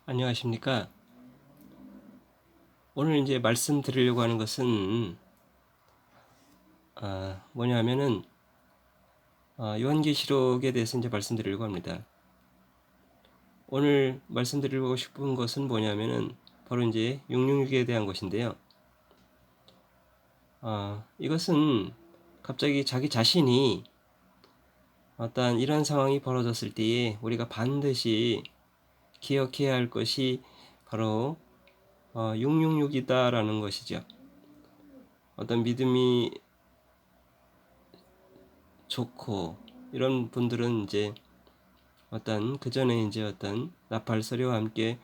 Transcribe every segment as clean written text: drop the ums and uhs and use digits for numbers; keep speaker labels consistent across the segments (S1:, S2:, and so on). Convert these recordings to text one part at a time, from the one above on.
S1: 안녕하십니까? 오늘 이제 말씀드리려고 하는 것은 뭐냐면은 요한계시록에 대해서 이제 말씀드리려고 합니다. 오늘 말씀드리고 싶은 것은 뭐냐면은 바로 이제 666에 대한 것인데요. 이것은 갑자기 자기 자신이 어떤 이런 상황이 벌어졌을 때에 우리가 반드시 기억해야 할 것이 바로 666이다라는 것이죠. 어떤 믿음이 좋고 이런 분들은 이제 어떤 그 전에 이제 어떤 나팔소리와 함께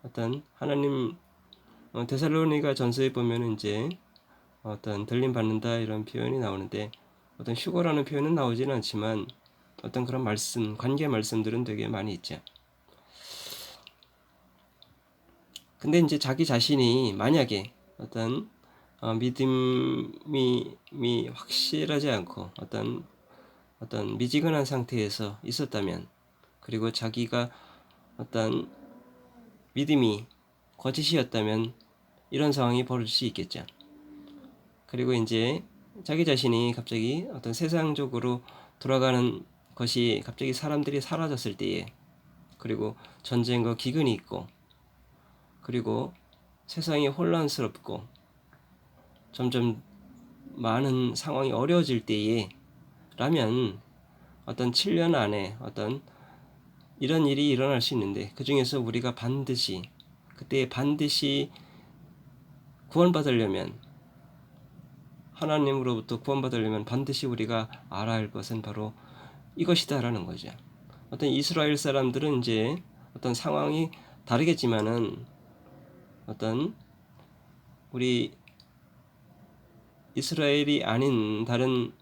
S1: 어떤 하나님 데살로니가 전서에 보면 이제 어떤 들림 받는다 이런 표현이 나오는데 어떤 휴거라는 표현은 나오지는 않지만 어떤 그런 말씀 관계 말씀들은 되게 많이 있죠. 근데 이제 자기 자신이 만약에 어떤 믿음이 확실하지 않고 어떤 미지근한 상태에서 있었다면, 그리고 자기가 어떤 믿음이 거짓이었다면 이런 상황이 벌어질 수 있겠죠. 그리고 이제 자기 자신이 갑자기 어떤 세상적으로 돌아가는 것이 갑자기 사람들이 사라졌을 때에, 그리고 전쟁과 기근이 있고, 그리고 세상이 혼란스럽고 점점 많은 상황이 어려워질 때에 라면 어떤 7년 안에 어떤 이런 일이 일어날 수 있는데, 그 중에서 우리가 그때 반드시 구원받으려면, 하나님으로부터 구원받으려면 반드시 우리가 알아야 할 것은 바로 이것이다라는 거죠. 어떤 이스라엘 사람들은 이제 어떤 상황이 다르겠지만은 어떤 우리 이스라엘이 아닌 다른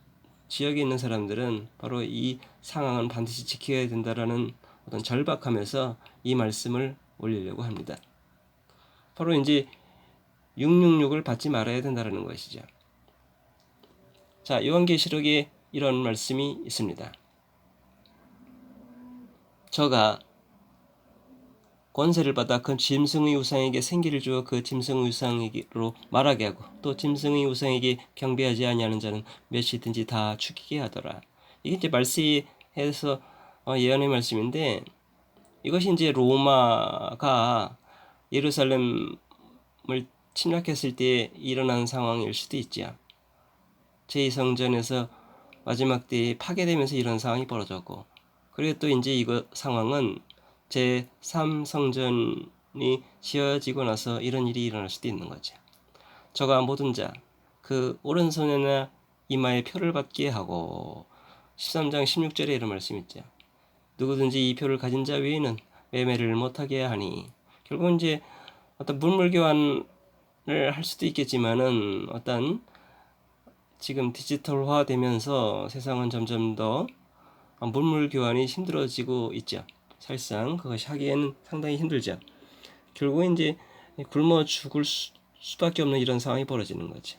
S1: 지역에 있는 사람들은 바로 이 상황은 반드시 지켜야 된다라는 어떤 절박함에서 이 말씀을 올리려고 합니다. 바로 이제 666을 받지 말아야 된다는 것이죠. 자, 요한계시록에 이런 말씀이 있습니다. 저가 권세를 받아 그 짐승의 우상에게 생기를 주어 그 짐승의 우상으로 말하게 하고, 또 짐승의 우상에게 경배하지 아니하는 자는 몇이든지 다 죽이게 하더라. 이게 이제 말세에서 예언의 말씀인데, 이것이 이제 로마가 예루살렘을 침략했을 때 일어난 상황일 수도 있죠. 제2성전에서 마지막 때에 파괴되면서 이런 상황이 벌어졌고, 그리고 또 이제 이거 상황은 제3성전이 지어지고 나서 이런 일이 일어날 수도 있는 거죠. 저가 모든 자 그 오른손이나 이마에 표를 받게 하고, 13장 16절에 이런 말씀이 있죠. 누구든지 이 표를 가진 자 외에는 매매를 못하게 하니, 결국은 이제 어떤 물물 교환을 할 수도 있겠지만은 어떤 지금 디지털화 되면서 세상은 점점 더 물물 교환이 힘들어지고 있죠. 사실상 그것이 하기에는 상당히 힘들죠. 결국 이제 굶어 죽을 수밖에 없는 이런 상황이 벌어지는 거죠.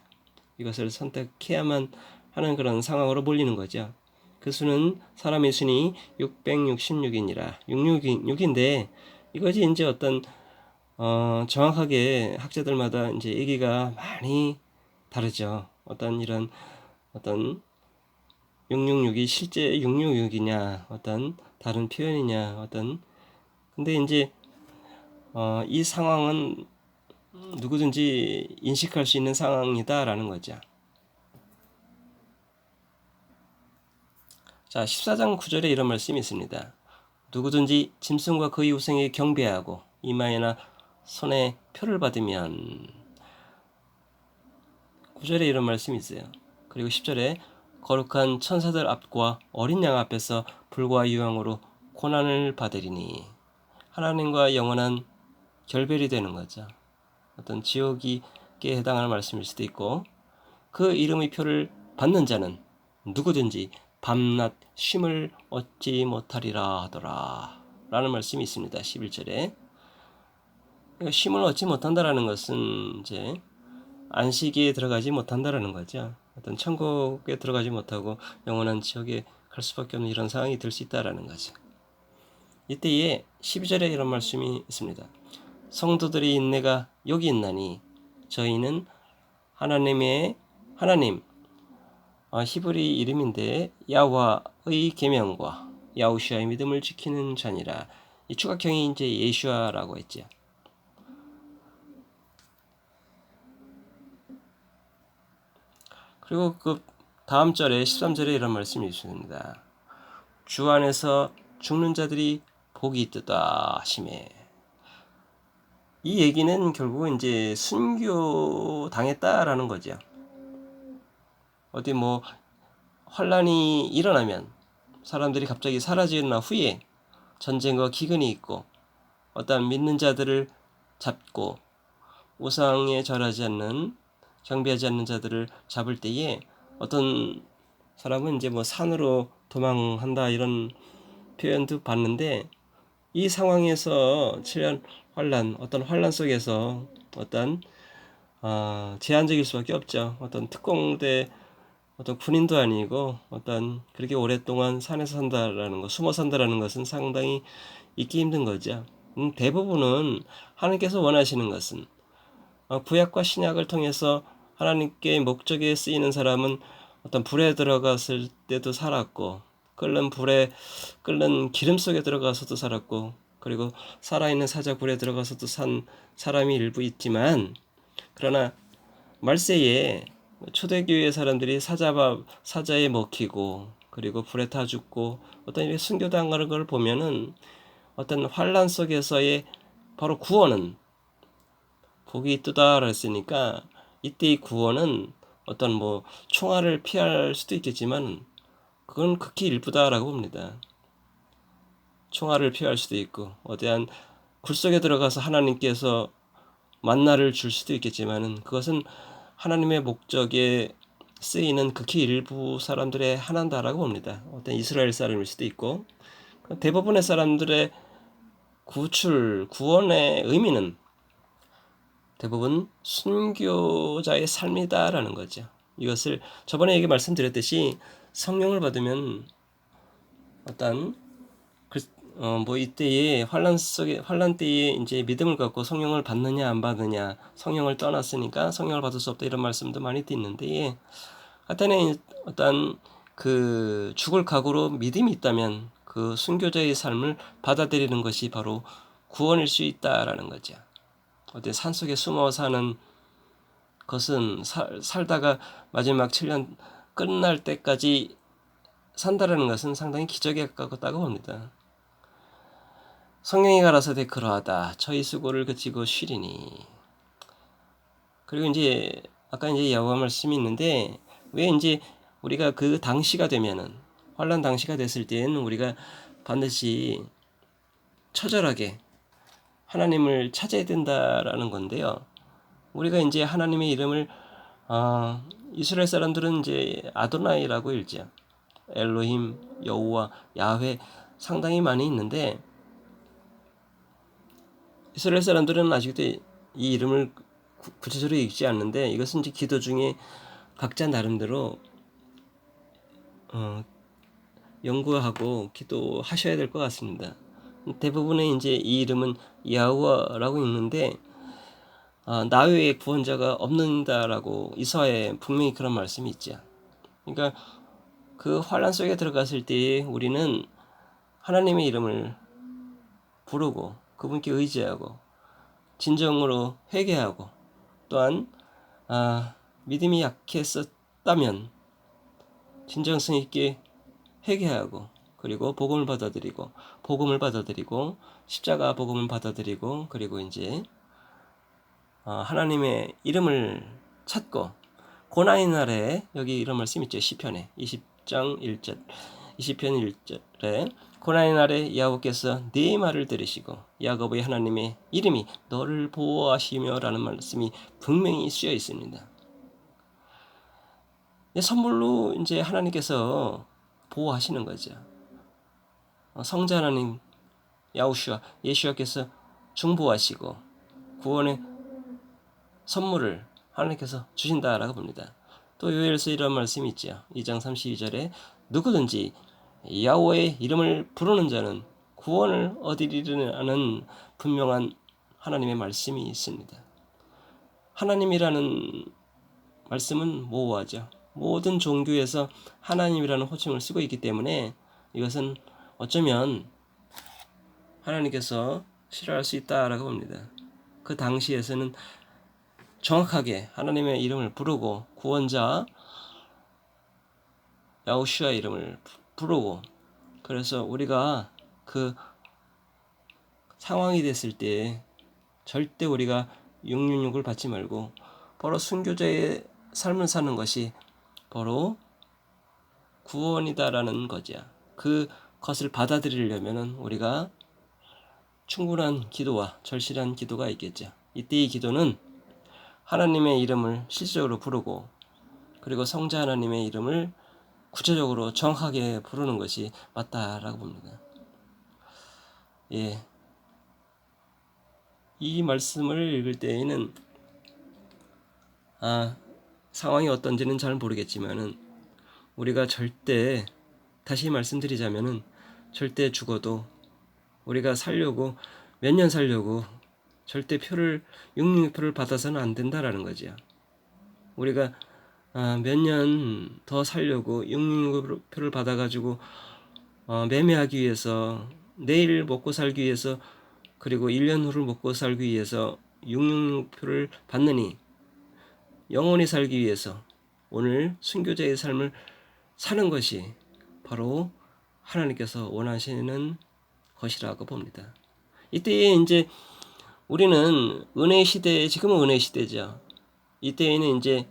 S1: 이것을 선택해야만 하는 그런 상황으로 몰리는 거죠. 그 수는 사람의 수니 666이니라. 666인데 이것이 이제 어떤 정확하게 학자들마다 이제 얘기가 많이 다르죠. 어떤 666이 실제 666이냐, 어떤 다른 표현이냐, 근데 이제 이 상황은 누구든지 인식할 수 있는 상황이다라는 거죠. 자, 14장 9절에 이런 말씀이 있습니다. 누구든지 짐승과 그의 우상에 경배하고 이마에나 손에 표를 받으면, 9절에 이런 말씀이 있어요. 그리고 10절에 거룩한 천사들 앞과 어린 양 앞에서 불과 유황으로 고난을 받으리니, 하나님과 영원한 결별이 되는 거죠. 어떤 지옥에 해당하는 말씀일 수도 있고, 그 이름의 표를 받는 자는 누구든지 밤낮 쉼을 얻지 못하리라 하더라 라는 말씀이 있습니다. 11절에. 쉼을 얻지 못한다라는 것은 이제 안식에 들어가지 못한다라는 거죠. 어떤 천국에 들어가지 못하고 영원한 지옥에 갈 수밖에 없는 이런 상황이 될 수 있다라는 거죠. 이때에 12절에 이런 말씀이 있습니다. 성도들의 인내가 여기 있나니 저희는 하나님 히브리 이름인데 야와의 계명과 야우시아의 믿음을 지키는 자니라. 이 추각형이 이제 예슈아라고 했죠. 그리고 그 다음 절에 13절에 이런 말씀이 있습니다. 주 안에서 죽는 자들이 복이 있도다 하시매. 이 얘기는 결국 이제 순교 당했다라는 거죠. 어디 뭐 환란이 일어나면 사람들이 갑자기 사라지는 후에 전쟁과 기근이 있고 어떤 믿는 자들을 잡고 우상에 절하지 않는 경배하지 않는 자들을 잡을 때에 어떤 사람은 이제 뭐 산으로 도망한다 이런 표현도 봤는데 이 상황에서 어떤 환란 속에서 어떤 제한적일 수밖에 없죠. 어떤 특공대 어떤 군인도 아니고 어떤 그렇게 오랫동안 산에서 산다라는 거, 숨어 산다라는 것은 상당히 있기 힘든 거죠. 대부분은 하나님께서 원하시는 것은 구약과 신약을 통해서 하나님께 목적에 쓰이는 사람은 어떤 불에 들어갔을 때도 살았고 끓는 기름 속에 들어가서도 살았고 그리고 살아있는 사자 굴에 들어가서도 산 사람이 일부 있지만 그러나 말세에 초대교회 사람들이 사자에 먹히고 그리고 불에 타 죽고 어떤 이렇게 순교당하는 걸 보면은 어떤 환란 속에서의 바로 구원은 복이 있도다라 했으니까 이때의 구원은 어떤 뭐 총알을 피할 수도 있겠지만 그건 극히 일부다라고 봅니다. 총알을 피할 수도 있고 어떠한 굴 속에 들어가서 하나님께서 만나를 줄 수도 있겠지만은 그것은 하나님의 목적에 쓰이는 극히 일부 사람들의 하나다라고 봅니다. 어떤 이스라엘 사람일 수도 있고 대부분의 사람들의 구원의 의미는 대부분 순교자의 삶이다라는 거죠. 이것을 저번에 얘기 말씀드렸듯이 성령을 받으면 어떤 뭐 이때에 환란 때에 이제 믿음을 갖고 성령을 받느냐 안 받느냐 성령을 떠났으니까 성령을 받을 수 없다 이런 말씀도 많이 있는데 하여튼 어떤 그 죽을 각오로 믿음이 있다면 그 순교자의 삶을 받아들이는 것이 바로 구원일 수 있다라는 거죠. 어디 산속에 숨어 사는 것은 살다가 마지막 7년 끝날 때까지 산다라는 것은 상당히 기적에 가깝다고 봅니다. 성령이 가라사대 그러하다. 저희 수고를 그치고 쉬리니. 그리고 이제 아까 이제 야고보 말씀이 있는데 왜 이제 우리가 그 당시가 되면은 환란 당시가 됐을 때는 우리가 반드시 처절하게 하나님을 찾아야 된다라는 건데요. 우리가 이제 하나님의 이름을 이스라엘 사람들은 이제 아도나이라고 읽죠. 엘로힘, 여호와, 야훼 상당히 많이 있는데 이스라엘 사람들은 아직도 이 이름을 구체적으로 읽지 않는데 이것은 이제 기도 중에 각자 나름대로 연구하고 기도하셔야 될 것 같습니다. 대부분의 이제 이 이름은 야후와라고 읽는데 나 외에 구원자가 없는다라고 이사야에 분명히 그런 말씀이 있죠. 그러니까 그 환란 속에 들어갔을 때 우리는 하나님의 이름을 부르고 그분께 의지하고 진정으로 회개하고 또한 믿음이 약했었다면 진정성 있게 회개하고 그리고 복음을 받아들이고 십자가 복음을 받아들이고 그리고 이제 하나님의 이름을 찾고 고난의 날에 여기 이런 말씀 있죠. 시편에 20장 1절 20편 1절에 고난의 날에 야곱께서 네 말을 들으시고 야곱의 하나님의 이름이 너를 보호하시며 라는 말씀이 분명히 쓰여 있습니다. 선물로 이제 하나님께서 보호하시는 거죠. 성자 하나님 야우슈아 예수와께서 중보하시고 구원의 선물을 하나님께서 주신다라고 봅니다. 또 요엘서 이런 말씀이 있죠. 2장 32절에 누구든지 야호와의 이름을 부르는 자는 구원을 얻으리라는 분명한 하나님의 말씀이 있습니다. 하나님이라는 말씀은 모호하죠. 모든 종교에서 하나님이라는 호칭을 쓰고 있기 때문에 이것은 어쩌면 하나님께서 싫어할 수 있다라고 봅니다. 그 당시에서는 정확하게 하나님의 이름을 부르고 구원자 야호슈아 이름을 부르고, 그래서 우리가 그 상황이 됐을 때 절대 우리가 666을 받지 말고 바로 순교자의 삶을 사는 것이 바로 구원이다라는 거죠. 그것을 받아들이려면 우리가 충분한 기도와 절실한 기도가 있겠죠. 이때의 기도는 하나님의 이름을 실질적으로 부르고, 그리고 성자 하나님의 이름을 구체적으로 정확하게 부르는 것이 맞다라고 봅니다. 예. 이 말씀을 읽을 때에는 상황이 어떤지는 잘 모르겠지만은 우리가 절대, 다시 말씀드리자면은 절대 죽어도 우리가 살려고, 몇 년 살려고 절대 666표를 받아서는 안 된다라는 거죠. 우리가 몇 년 더 살려고 666표를 받아가지고 매매하기 위해서, 내일 먹고 살기 위해서, 그리고 1년 후를 먹고 살기 위해서 666표를 받느니 영원히 살기 위해서 오늘 순교자의 삶을 사는 것이 바로 하나님께서 원하시는 것이라고 봅니다. 이때에 이제 우리는 은혜의 시대에, 지금은 은혜의 시대죠. 이때에는 이제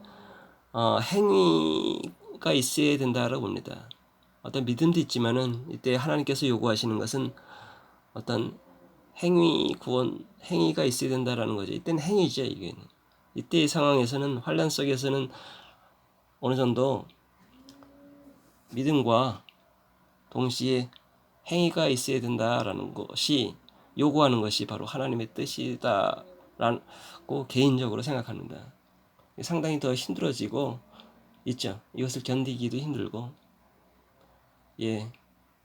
S1: 행위가 있어야 된다라고 봅니다. 어떤 믿음도 있지만은 이때 하나님께서 요구하시는 것은 어떤 행위가 있어야 된다라는 거죠. 이때는 행위죠, 이게. 이때의 상황에서는, 환란 속에서는 어느 정도 믿음과 동시에 행위가 있어야 된다라는 것이, 요구하는 것이 바로 하나님의 뜻이다라고 개인적으로 생각합니다. 상당히 더 힘들어지고 있죠. 이것을 견디기도 힘들고,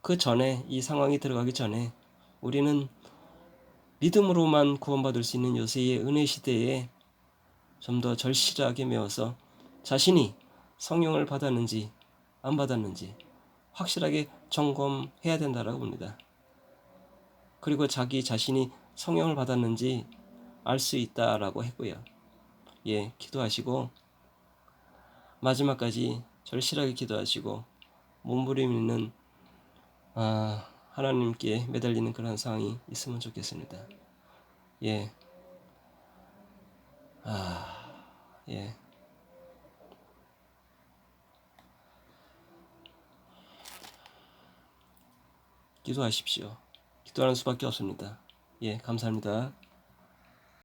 S1: 그 전에, 이 상황이 들어가기 전에 우리는 믿음으로만 구원받을 수 있는 요새의 은혜 시대에 좀 더 절실하게 메워서 자신이 성령을 받았는지 안 받았는지 확실하게 점검해야 된다라고 봅니다. 그리고 자기 자신이 성령을 받았는지 알 수 있다라고 했고요. 기도하시고 마지막까지 절실하게 기도하시고 몸부림이는 하나님께 매달리는 그런 상황이 있으면 좋겠습니다. 예. 기도하십시오. 기도하는 수밖에 없습니다. 감사합니다.